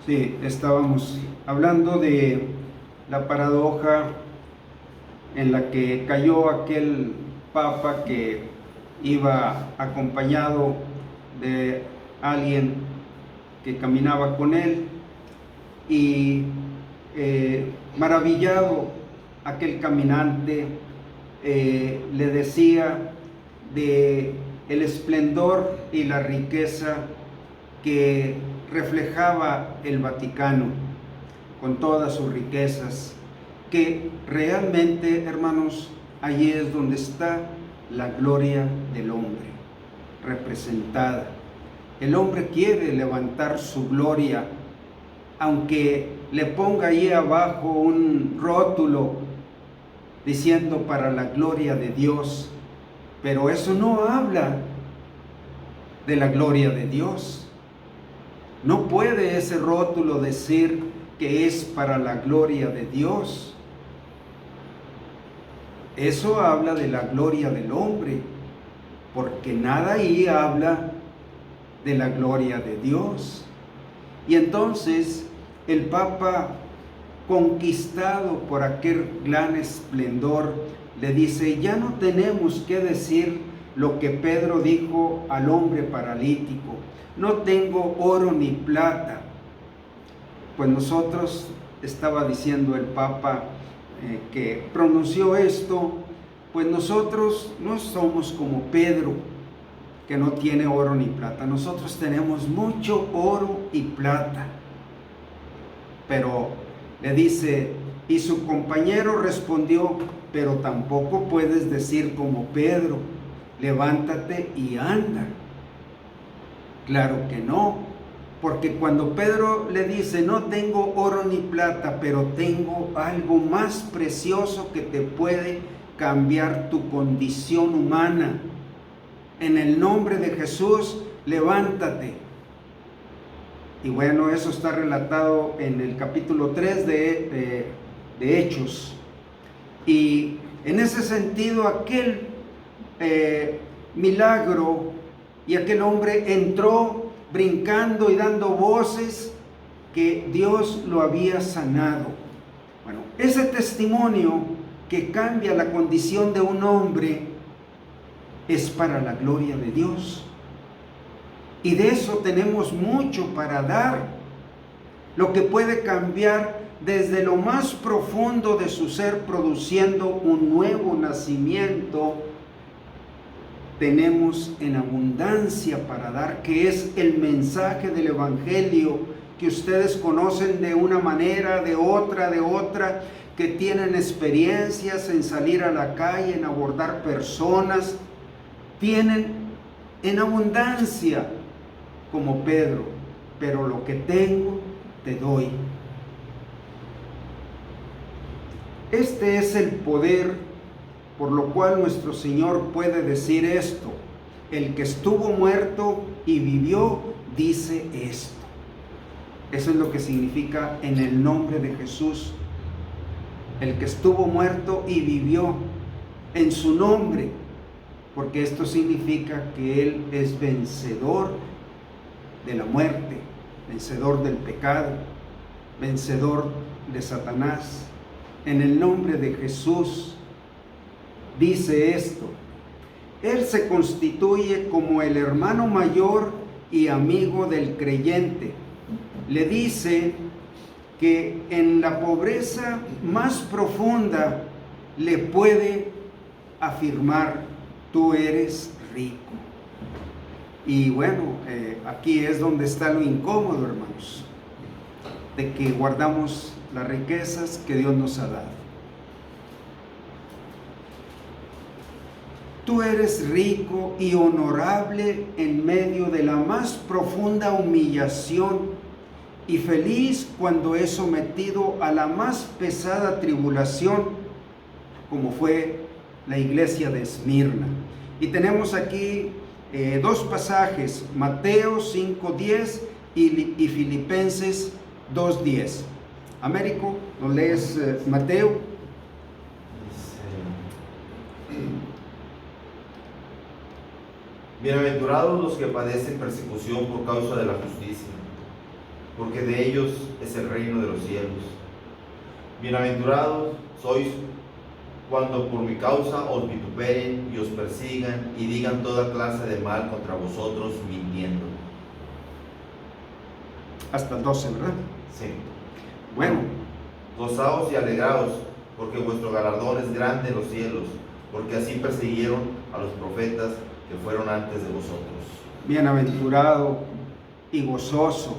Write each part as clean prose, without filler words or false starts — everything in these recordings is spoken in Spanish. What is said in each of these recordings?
Sí, estábamos hablando de la paradoja en la que cayó aquel papa que iba acompañado de alguien que caminaba con él y maravillado aquel caminante le decía de el esplendor y la riqueza que reflejaba el Vaticano con todas sus riquezas, que realmente, hermanos, allí es donde está la gloria del hombre representada. El hombre quiere levantar su gloria, aunque le ponga ahí abajo un rótulo diciendo para la gloria de Dios, pero eso no habla de la gloria de Dios. No puede ese rótulo decir que es para la gloria de Dios. Eso habla de la gloria del hombre, porque nada ahí habla de la gloria de Dios. Y entonces el Papa, conquistado por aquel gran esplendor, le dice: ya no tenemos que decir lo que Pedro dijo al hombre paralítico: no tengo oro ni plata. Pues nosotros, estaba diciendo el Papa que pronunció esto, pues nosotros no somos como Pedro, que no tiene oro ni plata. Nosotros tenemos mucho oro y plata. Pero le dice, y su compañero respondió: pero tampoco puedes decir como Pedro, levántate y anda. Claro que no, porque cuando Pedro le dice: no tengo oro ni plata, pero tengo algo más precioso que te puede cambiar tu condición humana, en el nombre de Jesús, levántate. Y bueno, eso está relatado en el capítulo 3 de Hechos. Y en ese sentido, aquel milagro, y aquel hombre entró brincando y dando voces que Dios lo había sanado. Bueno, ese testimonio que cambia la condición de un hombre es para la gloria de Dios. Y de eso tenemos mucho para dar. Lo que puede cambiar desde lo más profundo de su ser, produciendo un nuevo nacimiento, tenemos en abundancia para dar, que es el mensaje del Evangelio, que ustedes conocen de una manera, de otra, que tienen experiencias en salir a la calle, en abordar personas, tienen en abundancia como Pedro, pero lo que tengo te doy. Este es el poder por lo cual nuestro Señor puede decir esto: el que estuvo muerto y vivió, dice esto. Eso es lo que significa en el nombre de Jesús. El que estuvo muerto y vivió, en su nombre, porque esto significa que Él es vencedor de la muerte, vencedor del pecado, vencedor de Satanás. En el nombre de Jesús dice esto: Él se constituye como el hermano mayor y amigo del creyente. Le dice que en la pobreza más profunda le puede afirmar: tú eres rico. Y bueno, aquí es donde está lo incómodo, hermanos, de que guardamos las riquezas que Dios nos ha dado. Tú eres rico y honorable en medio de la más profunda humillación, y feliz cuando es sometido a la más pesada tribulación, como fue la iglesia de Esmirna. Y tenemos aquí dos pasajes: Mateo 5:10 y Filipenses 2:10. Américo, ¿nos lees Mateo? Bienaventurados los que padecen persecución por causa de la justicia, porque de ellos es el reino de los cielos. Bienaventurados sois cuando por mi causa os vituperen y os persigan y digan toda clase de mal contra vosotros mintiendo. Hasta el 12, ¿verdad? Sí. Bueno, Gozaos y alegraos, porque vuestro galardón es grande en los cielos, porque así persiguieron a los profetas que fueron antes de vosotros. bienaventurado y gozoso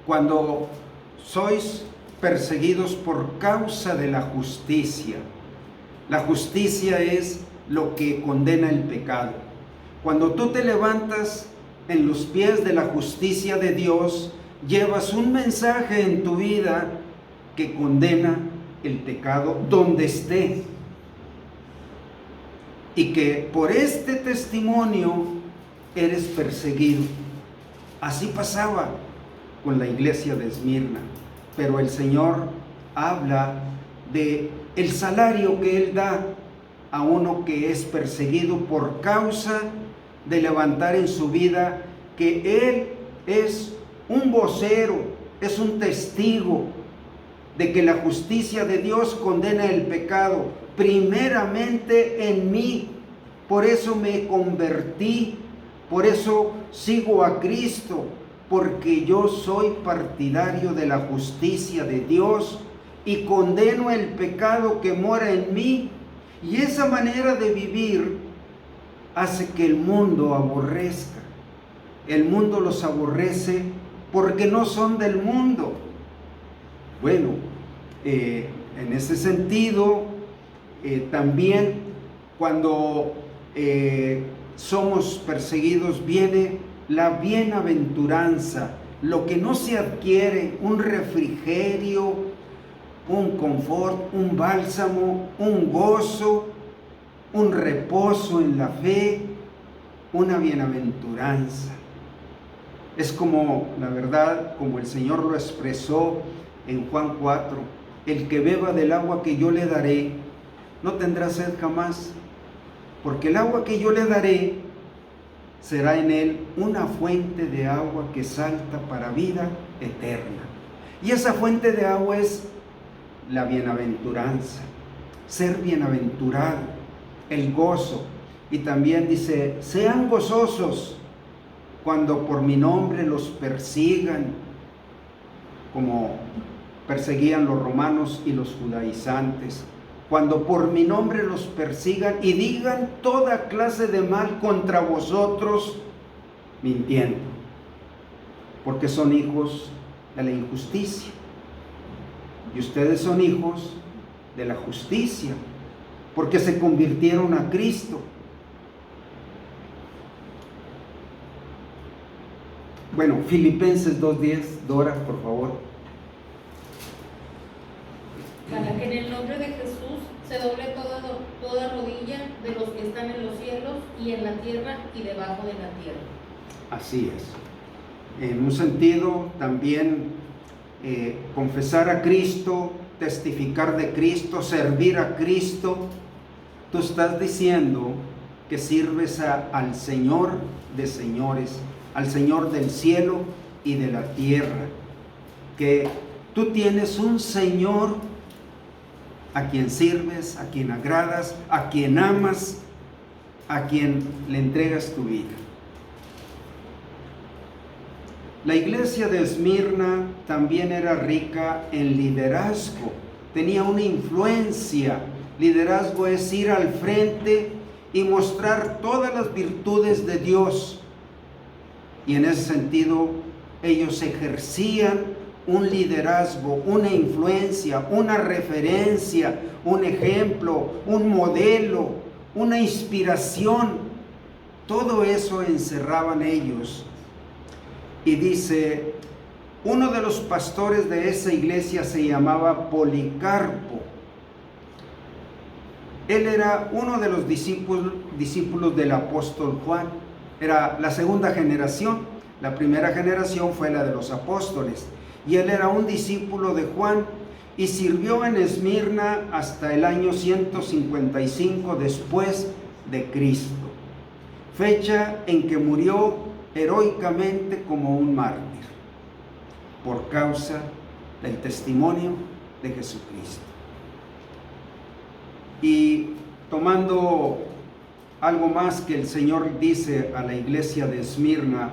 cuando sois perseguidos por causa de la justicia. La justicia es lo que condena el pecado. Cuando tú te levantas en los pies de la justicia de Dios, llevas un mensaje en tu vida que condena el pecado donde esté. Y que por este testimonio eres perseguido. Así pasaba con la iglesia de Esmirna. Pero el Señor habla de el salario que Él da a uno que es perseguido por causa de levantar en su vida que Él es un vocero, es un testigo de que la justicia de Dios condena el pecado, primeramente en mí. Por eso me convertí, por eso sigo a Cristo, porque yo soy partidario de la justicia de Dios y condeno el pecado que mora en mí. Y esa manera de vivir hace que el mundo aborrezca. El mundo los aborrece porque no son del mundo. Bueno, en ese sentido, también cuando somos perseguidos viene la bienaventuranza, lo que no se adquiere, un refrigerio, un confort, un bálsamo, un gozo, un reposo en la fe, una bienaventuranza. Es como, la verdad, como el Señor lo expresó en Juan 4, el que beba del agua que yo le daré, no tendrá sed jamás, porque el agua que yo le daré será en él una fuente de agua que salta para vida eterna. Y esa fuente de agua es la bienaventuranza, ser bienaventurado, el gozo. Y también dice, sean gozosos cuando por mi nombre los persigan, como perseguían los romanos y los judaizantes. Cuando por mi nombre los persigan y digan toda clase de mal contra vosotros, mintiendo, porque son hijos de la injusticia. Y ustedes son hijos de la justicia, porque se convirtieron a Cristo. Bueno, Filipenses 2:10, Dora, por favor. Para que en el nombre de Jesús se doble toda rodilla de los que están en los cielos y en la tierra y debajo de la tierra. Así es. En un sentido, también confesar a Cristo, testificar de Cristo, servir a Cristo. Tú estás diciendo que sirves al Señor de señores, al Señor del cielo y de la tierra. Que tú tienes un Señor a quien sirves, a quien agradas, a quien amas, a quien le entregas tu vida. La iglesia de Esmirna también era rica en liderazgo, tenía una influencia. Liderazgo es ir al frente y mostrar todas las virtudes de Dios. Y en ese sentido, ellos ejercían un liderazgo, una influencia, una referencia, un ejemplo, un modelo, una inspiración. Todo eso encerraban ellos. Y dice, uno de los pastores de esa iglesia se llamaba Policarpo. Él era uno de los discípulos del apóstol Juan. Era la segunda generación. La primera generación fue la de los apóstoles. Y él era un discípulo de Juan y sirvió en Esmirna hasta el año 155 después de Cristo, fecha en que murió heroicamente como un mártir. por causa del testimonio de Jesucristo. Y tomando algo más que el Señor dice a la iglesia de Esmirna: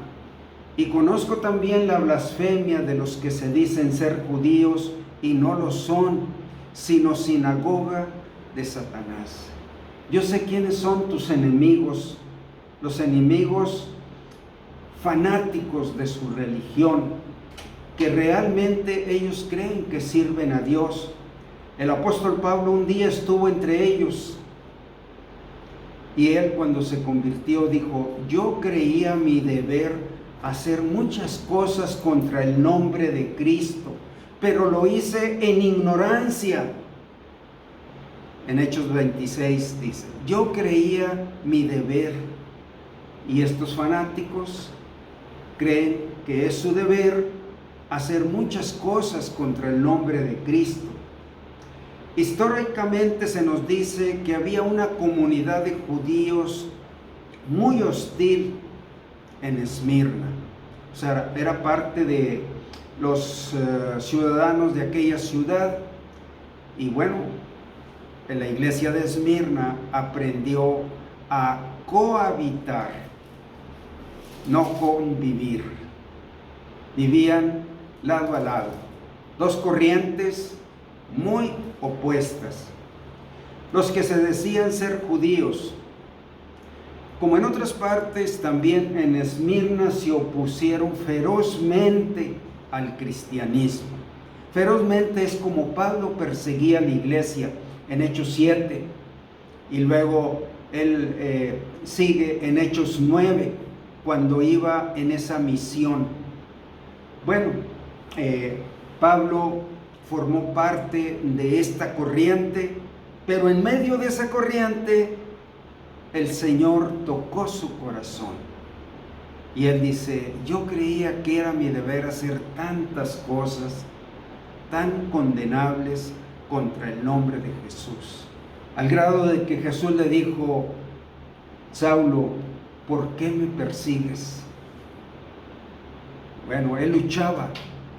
y conozco también la blasfemia de los que se dicen ser judíos y no lo son, sino sinagoga de Satanás. Yo sé quiénes son tus enemigos, los enemigos fanáticos de su religión, que realmente ellos creen que sirven a Dios. El apóstol Pablo un día estuvo entre ellos y él, cuando se convirtió, dijo: yo creía mi deber hacer muchas cosas contra el nombre de Cristo, pero lo hice en ignorancia. En Hechos 26 dice: yo creía mi deber, y estos fanáticos creen que es su deber hacer muchas cosas contra el nombre de Cristo. Históricamente se nos dice que había una comunidad de judíos muy hostil en Esmirna. O sea, era parte de los ciudadanos de aquella ciudad. Y bueno, en la iglesia de Esmirna aprendió a cohabitar, no convivir. Vivían lado a lado, dos corrientes muy opuestas. Los que se decían ser judíos, como en otras partes, también en Esmirna se opusieron ferozmente al cristianismo. Ferozmente es como Pablo perseguía a la iglesia en Hechos 7, y luego él sigue en Hechos 9, cuando iba en esa misión. Bueno, Pablo formó parte de esta corriente, pero en medio de esa corriente el Señor tocó su corazón y él dice: yo creía que era mi deber hacer tantas cosas tan condenables contra el nombre de Jesús, al grado de que Jesús le dijo: Saulo, ¿por qué me persigues? Bueno, él luchaba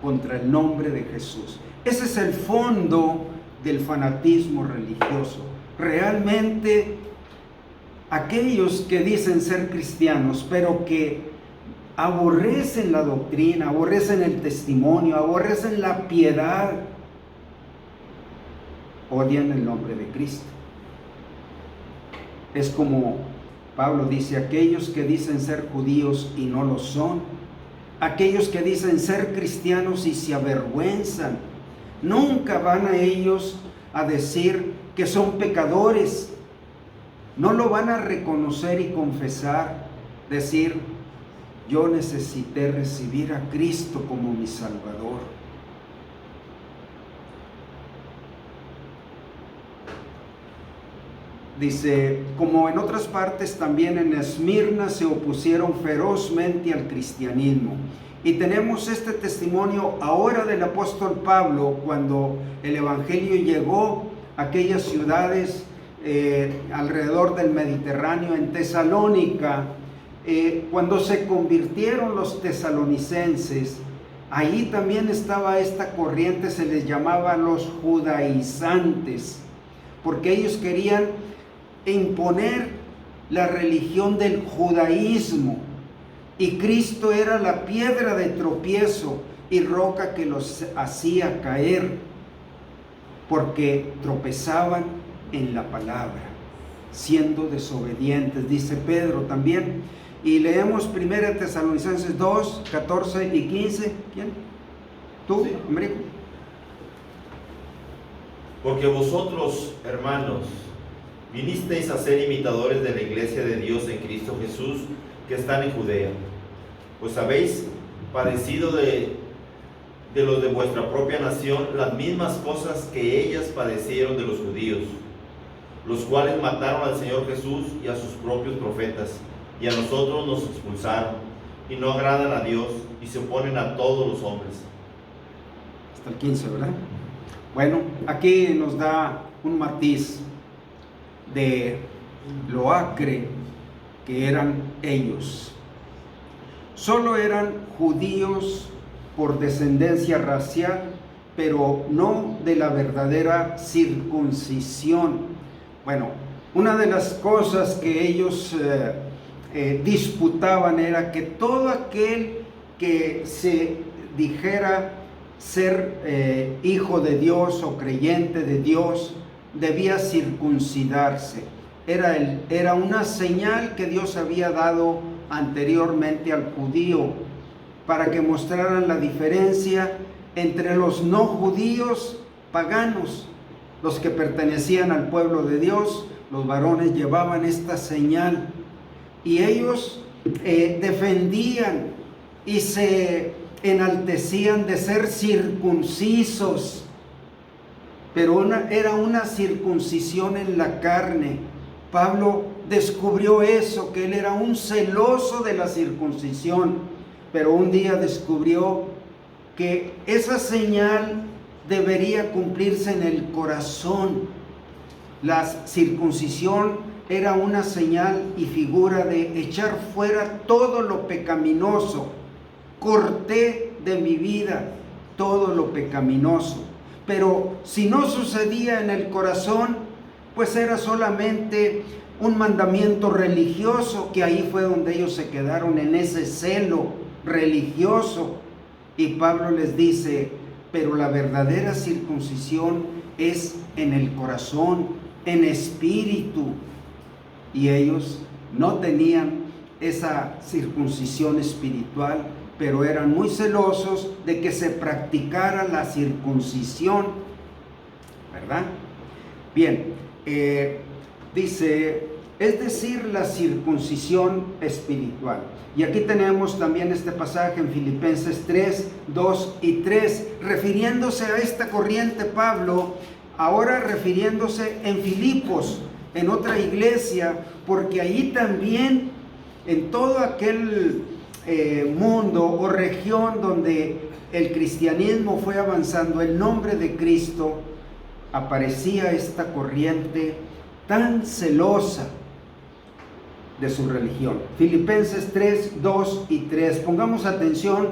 contra el nombre de Jesús. Ese es el fondo del fanatismo religioso. Realmente, aquellos que dicen ser cristianos, pero que aborrecen la doctrina, aborrecen el testimonio, aborrecen la piedad, odian el nombre de Cristo. Es como Pablo dice: aquellos que dicen ser judíos y no lo son, aquellos que dicen ser cristianos y se avergüenzan, nunca van a ellos a decir que son pecadores. No lo van a reconocer y confesar, decir: yo necesité recibir a Cristo como mi Salvador. Dice: como en otras partes, también en Esmirna se opusieron ferozmente al cristianismo. Y tenemos este testimonio ahora del apóstol Pablo, cuando el evangelio llegó a aquellas ciudades alrededor del Mediterráneo, en Tesalónica. Cuando se convirtieron los tesalonicenses, ahí también estaba esta corriente, se les llamaba los judaizantes, porque ellos querían imponer la religión del judaísmo, y Cristo era la piedra de tropiezo y roca que los hacía caer, porque tropezaban en la palabra, siendo desobedientes, dice Pedro también. Y leemos 1 Tesalonicenses 2, 14 y 15. ¿Quién? ¿Tú, sí, Américo? Porque vosotros, hermanos, vinisteis a ser imitadores de la iglesia de Dios en Cristo Jesús, que están en Judea, pues habéis padecido de los de vuestra propia nación las mismas cosas que ellas padecieron de los judíos, los cuales mataron al Señor Jesús y a sus propios profetas, y a nosotros nos expulsaron, y no agradan a Dios, y se oponen a todos los hombres. Hasta el 15, ¿verdad? Bueno, aquí nos da un matiz de lo acre que eran ellos. Solo eran judíos por descendencia racial, pero no de la verdadera circuncisión. Bueno, una de las cosas que ellos disputaban era que todo aquel que se dijera ser hijo de Dios o creyente de Dios debía circuncidarse. Era una señal que Dios había dado anteriormente al judío para que mostraran la diferencia entre los no judíos paganos. Los que pertenecían al pueblo de Dios, los varones llevaban esta señal y ellos defendían y se enaltecían de ser circuncisos, pero era una circuncisión en la carne. Pablo descubrió eso, que él era un celoso de la circuncisión, pero un día descubrió que esa señal debería cumplirse en el corazón. La circuncisión era una señal y figura de echar fuera todo lo pecaminoso. Corté de mi vida todo lo pecaminoso. Pero si no sucedía en el corazón, pues era solamente un mandamiento religioso, que ahí fue donde ellos se quedaron, en ese celo religioso. Y Pablo les dice, pero la verdadera circuncisión es en el corazón, en espíritu. Y ellos no tenían esa circuncisión espiritual, pero eran muy celosos de que se practicara la circuncisión, ¿verdad? Bien, dice, es decir, la circuncisión espiritual. Y aquí tenemos también este pasaje en Filipenses 3, 2 y 3, refiriéndose a esta corriente Pablo, ahora refiriéndose en Filipos, en otra iglesia, porque ahí también, en todo aquel mundo o región donde el cristianismo fue avanzando, el nombre de Cristo, aparecía esta corriente tan celosa de su religión. Filipenses 3, 2 y 3. Pongamos atención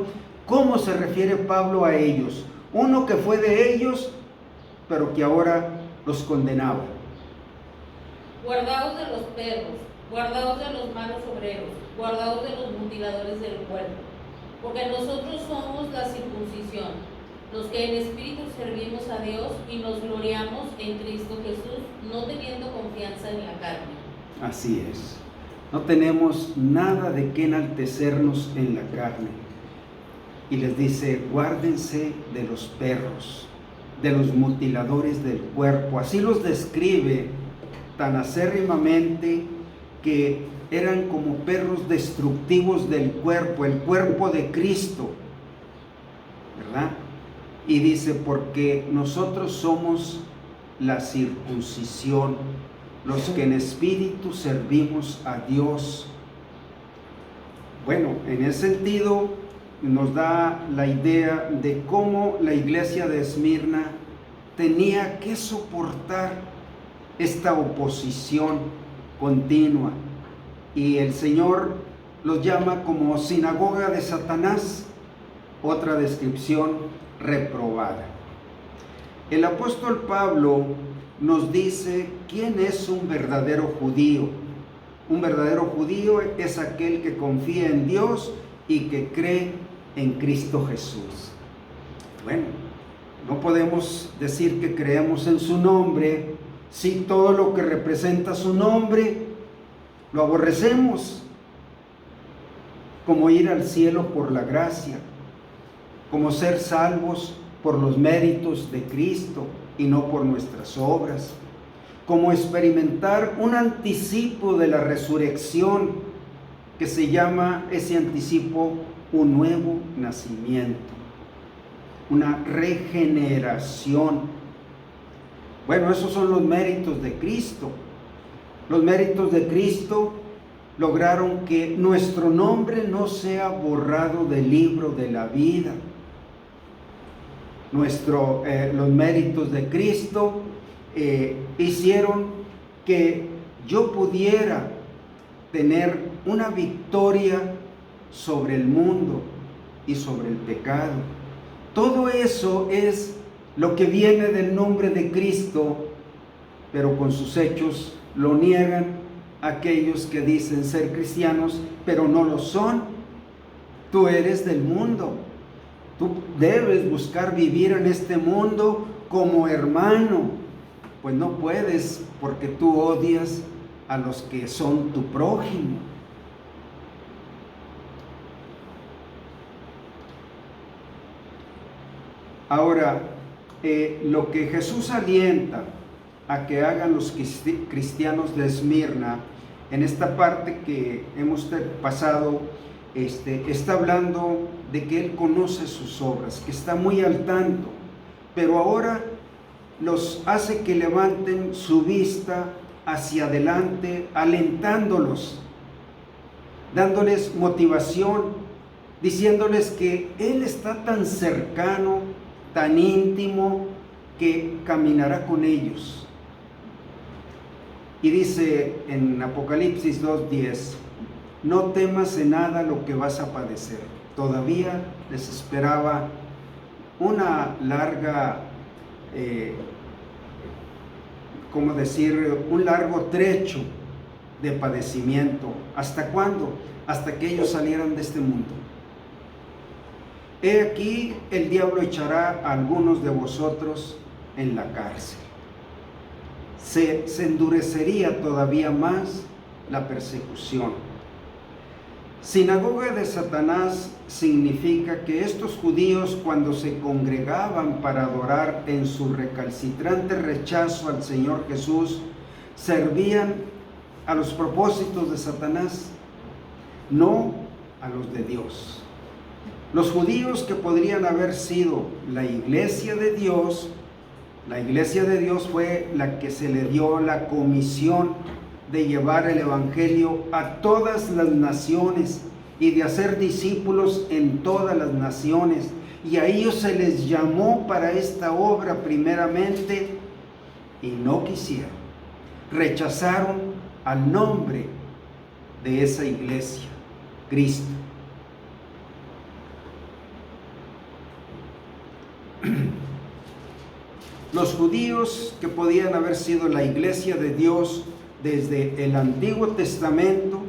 cómo se refiere Pablo a ellos. Uno que fue de ellos, pero que ahora los condenaba. Guardaos de los perros, guardaos de los malos obreros, guardaos de los mutiladores del cuerpo, porque nosotros somos la circuncisión, los que en espíritu servimos a Dios y nos gloriamos en Cristo Jesús, no teniendo confianza en la carne. Así es. No tenemos nada de qué enaltecernos en la carne. Y les dice, guárdense de los perros, de los mutiladores del cuerpo. Así los describe tan acérrimamente que eran como perros destructivos del cuerpo, el cuerpo de Cristo, ¿verdad? Y dice, porque nosotros somos la circuncisión, los que en espíritu servimos a Dios. Bueno, en ese sentido nos da la idea de cómo la iglesia de Esmirna tenía que soportar esta oposición continua. Y el Señor los llama como sinagoga de Satanás, otra descripción reprobada. El apóstol Pablo nos dice quién es un verdadero judío. Un verdadero judío es aquel que confía en Dios y que cree en Cristo Jesús. Bueno, no podemos decir que creemos en su nombre si todo lo que representa su nombre lo aborrecemos, como ir al cielo por la gracia, como ser salvos por los méritos de Cristo y no por nuestras obras, como experimentar un anticipo de la resurrección, que se llama ese anticipo un nuevo nacimiento, una regeneración. Bueno, esos son los méritos de Cristo. Los méritos de Cristo lograron que nuestro nombre no sea borrado del libro de la vida. Los méritos de Cristo hicieron que yo pudiera tener una victoria sobre el mundo, y sobre el pecado. Todo eso es lo que viene del nombre de Cristo, pero con sus hechos lo niegan aquellos que dicen ser cristianos, pero no lo son. Tú eres del mundo. Tú debes buscar vivir en este mundo como hermano. Pues no puedes, porque tú odias a los que son tu prójimo. Ahora, lo que Jesús alienta a que hagan los cristianos de Esmirna, en esta parte que hemos pasado, está hablando de que Él conoce sus obras, que está muy al tanto, pero ahora los hace que levanten su vista hacia adelante, alentándolos, dándoles motivación, diciéndoles que Él está tan cercano, tan íntimo, que caminará con ellos. Y dice en Apocalipsis 2:10, no temas en nada lo que vas a padecer. Todavía les esperaba una larga, un largo trecho de padecimiento. ¿Hasta cuándo? Hasta que ellos salieran de este mundo. He aquí, el diablo echará a algunos de vosotros en la cárcel. Se endurecería todavía más la persecución. Sinagoga de Satanás significa que estos judíos, cuando se congregaban para adorar en su recalcitrante rechazo al Señor Jesús, servían a los propósitos de Satanás, no a los de Dios. Los judíos, que podrían haber sido la iglesia de Dios fue la que se le dio la comisión de llevar el evangelio a todas las naciones y de hacer discípulos en todas las naciones. Y a ellos se les llamó para esta obra primeramente, y no quisieron. Rechazaron al nombre de esa iglesia, Cristo. Los judíos, que podían haber sido la iglesia de Dios desde el Antiguo Testamento,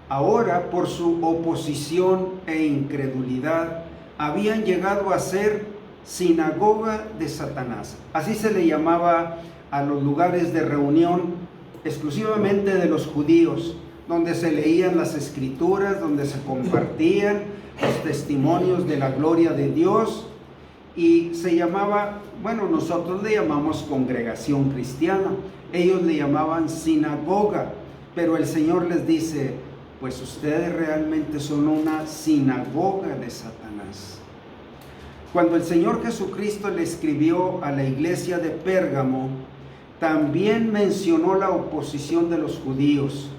ahora por su oposición e incredulidad habían llegado a ser sinagoga de Satanás. Así se le llamaba a los lugares de reunión exclusivamente de los judíos, donde se leían las escrituras, donde se compartían los testimonios de la gloria de Dios, y se llamaba, bueno, nosotros le llamamos congregación cristiana, ellos le llamaban sinagoga, pero el Señor les dice, pues ustedes realmente son una sinagoga de Satanás. Cuando el Señor Jesucristo le escribió a la iglesia de Pérgamo, también mencionó la oposición de los judíos.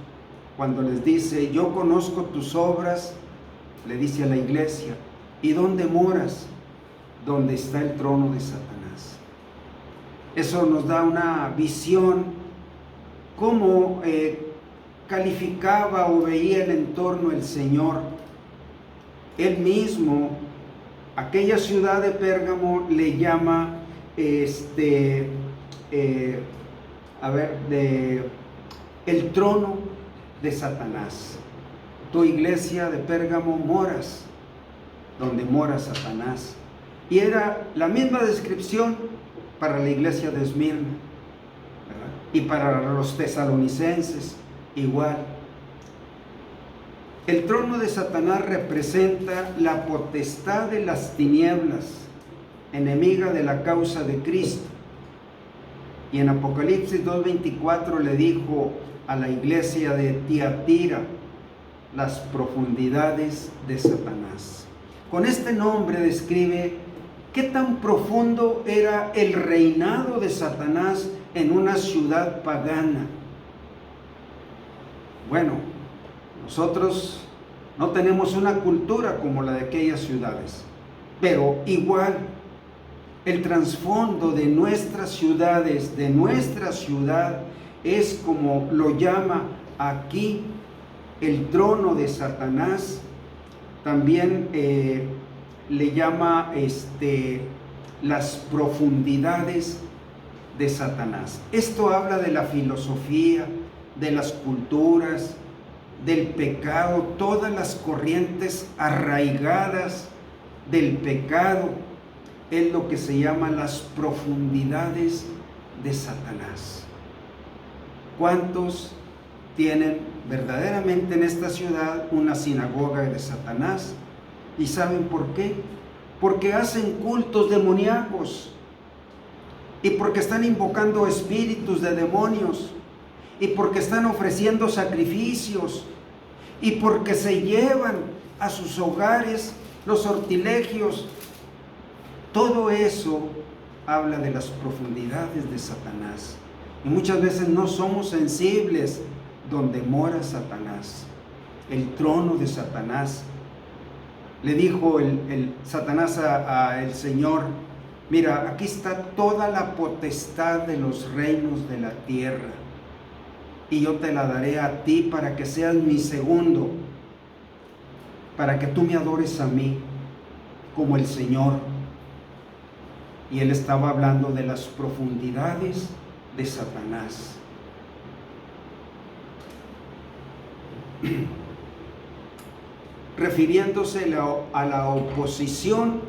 Cuando les dice, yo conozco tus obras, le dice a la iglesia, ¿y dónde moras? Donde está el trono de Satanás. Eso nos da una visión cómo calificaba o veía el entorno el Señor. Él mismo, aquella ciudad de Pérgamo le llama el trono de Satanás. Tu iglesia de Pérgamo moras donde mora Satanás. Y era la misma descripción para la iglesia de Esmirna, ¿verdad? Y para los tesalonicenses igual. El trono de Satanás representa la potestad de las tinieblas, enemiga de la causa de Cristo. Y en Apocalipsis 2:24 le dijo a la iglesia de Tiatira, las profundidades de Satanás. Con este nombre describe qué tan profundo era el reinado de Satanás en una ciudad pagana. Bueno, nosotros no tenemos una cultura como la de aquellas ciudades, pero igual el trasfondo de nuestras ciudades, de nuestra ciudad, es como lo llama aquí el trono de Satanás. También le llama las profundidades de Satanás. Esto habla de la filosofía, de las culturas, del pecado, todas las corrientes arraigadas del pecado, es lo que se llama las profundidades de Satanás. ¿Cuántos tienen verdaderamente en esta ciudad una sinagoga de Satanás? ¿Y saben por qué? Porque hacen cultos demoníacos, y porque están invocando espíritus de demonios, y porque están ofreciendo sacrificios, y porque se llevan a sus hogares los sortilegios. Todo eso habla de las profundidades de Satanás. Y muchas veces no somos sensibles donde mora Satanás, el trono de Satanás. Le dijo el Satanás al Señor: mira, aquí está toda la potestad de los reinos de la tierra, y yo te la daré a ti para que seas mi segundo, para que tú me adores a mí como el Señor. Y él estaba hablando de las profundidades de Satanás. Refiriéndose a la oposición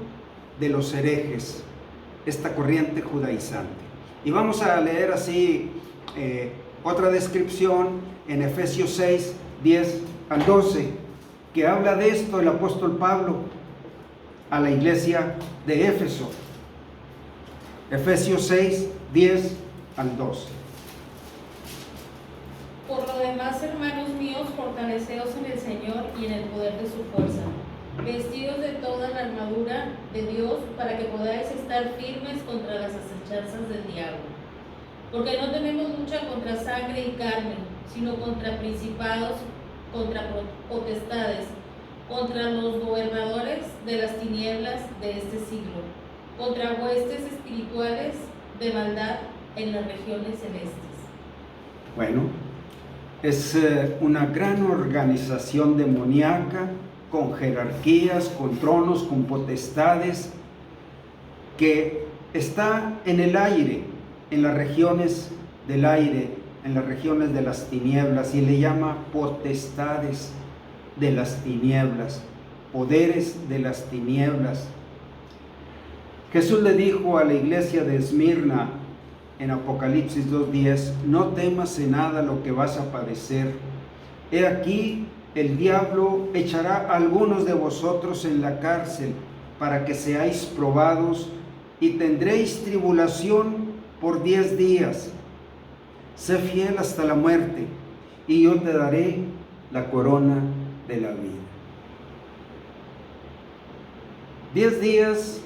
de los herejes, esta corriente judaizante. Y vamos a leer así otra descripción en Efesios 6, 10 al 12, que habla de esto el apóstol Pablo a la iglesia de Éfeso. Efesios 6, 10 al 12. Por lo demás, hermanos míos, fortaleceos en el Señor y en el poder de su fuerza, vestidos de toda la armadura de Dios, para que podáis estar firmes contra las acechanzas del diablo. Porque no tenemos lucha contra sangre y carne, sino contra principados, contra potestades, contra los gobernadores de las tinieblas de este siglo, contra huestes espirituales de maldad en las regiones celestes. Bueno, es una gran organización demoníaca, con jerarquías, con tronos, con potestades, que está en el aire, en las regiones del aire, en las regiones de las tinieblas, y le llama potestades de las tinieblas, poderes de las tinieblas. Jesús le dijo a la iglesia de Esmirna en Apocalipsis 2:10: no temas en nada lo que vas a padecer. He aquí, el diablo echará a algunos de vosotros en la cárcel para que seáis probados, y tendréis tribulación por 10 días. Sé fiel hasta la muerte, y yo te daré la corona de la vida. 10 días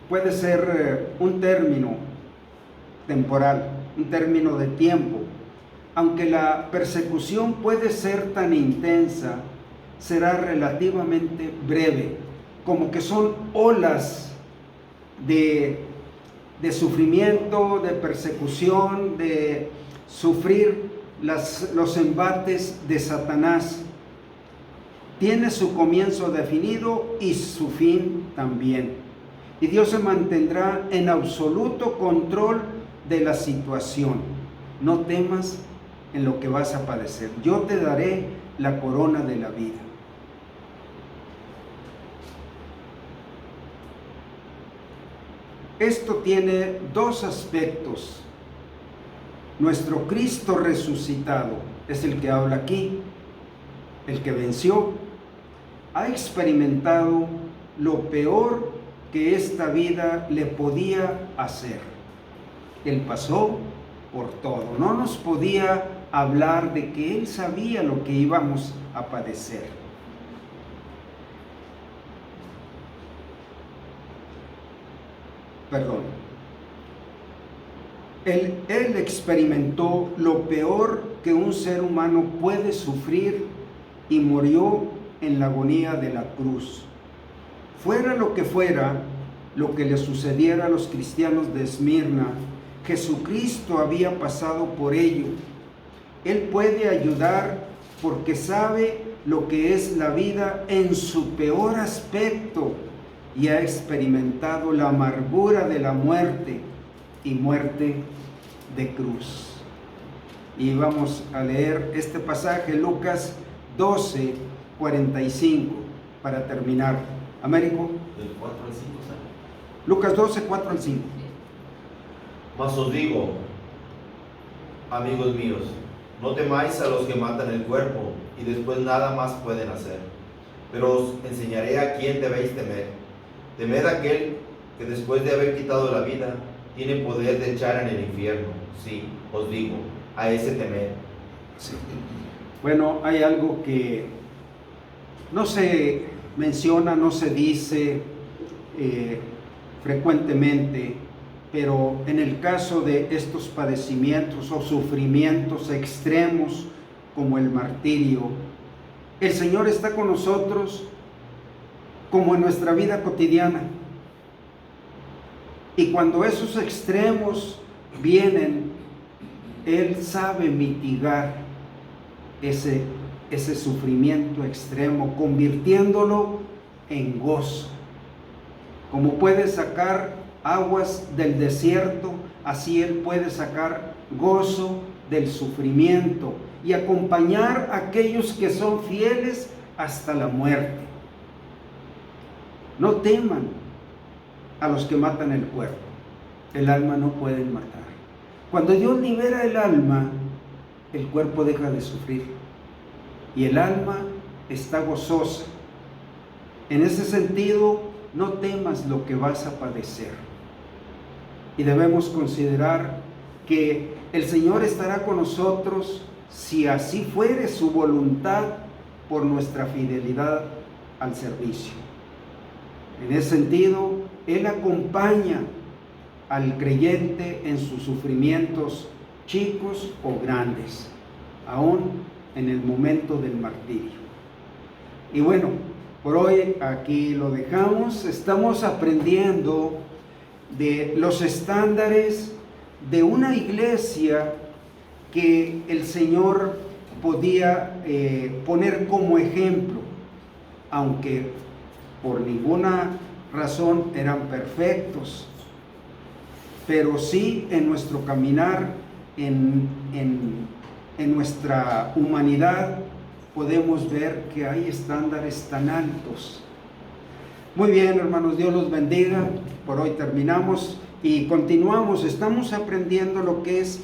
puede ser un término temporal, un término de tiempo. Aunque la persecución puede ser tan intensa, será relativamente breve, como que son olas de sufrimiento, de persecución, de sufrir los embates de Satanás. Tiene su comienzo definido y su fin también. Y Dios se mantendrá en absoluto control de la situación. No temas en lo que vas a padecer. Yo te daré la corona de la vida. Esto tiene dos aspectos. Nuestro Cristo resucitado es el que habla aquí, el que venció, ha experimentado lo peor que esta vida le podía hacer. Él pasó por todo. No nos podía hablar de que Él sabía lo que íbamos a padecer. Perdón. Él experimentó lo peor que un ser humano puede sufrir y murió en la agonía de la cruz. Fuera lo que le sucediera a los cristianos de Esmirna, Jesucristo había pasado por ello. Él puede ayudar porque sabe lo que es la vida en su peor aspecto y ha experimentado la amargura de la muerte y muerte de cruz. Y vamos a leer este pasaje, Lucas 12, 45, para terminar. Américo. Del 4 al 5, ¿sabes? Lucas 12, 4 al 5. Mas os digo, amigos míos, no temáis a los que matan el cuerpo y después nada más pueden hacer. Pero os enseñaré a quién debéis temer. Temed a aquel que después de haber quitado la vida tiene poder de echar en el infierno. Sí, os digo, a ese temed. Sí. Bueno, hay algo que no se menciona, no se dice frecuentemente, pero en el caso de estos padecimientos o sufrimientos extremos como el martirio, el Señor está con nosotros como en nuestra vida cotidiana. Y cuando esos extremos vienen, Él sabe mitigar ese sufrimiento extremo, convirtiéndolo en gozo. Como puede sacar aguas del desierto, así Él puede sacar gozo del sufrimiento y acompañar a aquellos que son fieles hasta la muerte. No teman a los que matan el cuerpo. El alma no pueden matar. Cuando Dios libera el alma, el cuerpo deja de sufrir y el alma está gozosa. En ese sentido, no temas lo que vas a padecer. Y debemos considerar que el Señor estará con nosotros si así fuere su voluntad por nuestra fidelidad al servicio. En ese sentido, Él acompaña al creyente en sus sufrimientos chicos o grandes, aún en el momento del martirio. Y bueno, por hoy aquí lo dejamos. Estamos aprendiendo de los estándares de una iglesia que el Señor podía poner como ejemplo, aunque por ninguna razón eran perfectos, pero sí en nuestro caminar, en nuestra humanidad, podemos ver que hay estándares tan altos. Muy bien, hermanos, Dios los bendiga. Por hoy terminamos y continuamos. Estamos aprendiendo lo que es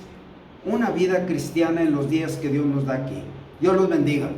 una vida cristiana en los días que Dios nos da aquí. Dios los bendiga.